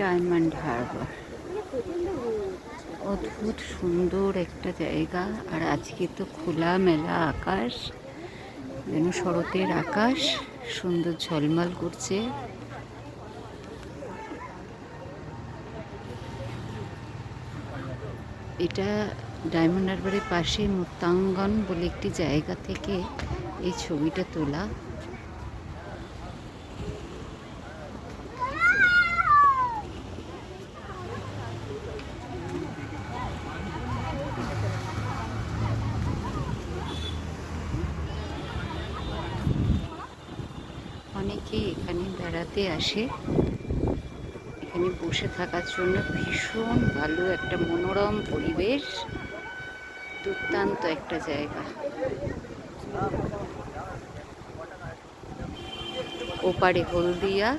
Diamond Harbour অদ্ভুত সুন্দর একটা জায়গা। আর আজকে তো খোলা মেলা আকাশ, যেন শরতের আকাশ, সুন্দর ঝলমল করছে। এটা ডায়মন্ড হারবারের পাশে মুক্তাঙ্গন বলে একটি জায়গা থেকে এই ছবিটা তোলা। অনেকে এখানে বেড়াতে আসে, এখানে বসে থাকার জন্য ভীষণ ভালো একটা মনোরম পরিবেশ, দুর্দান্ত একটা জায়গা। ওপারে হলদিয়া,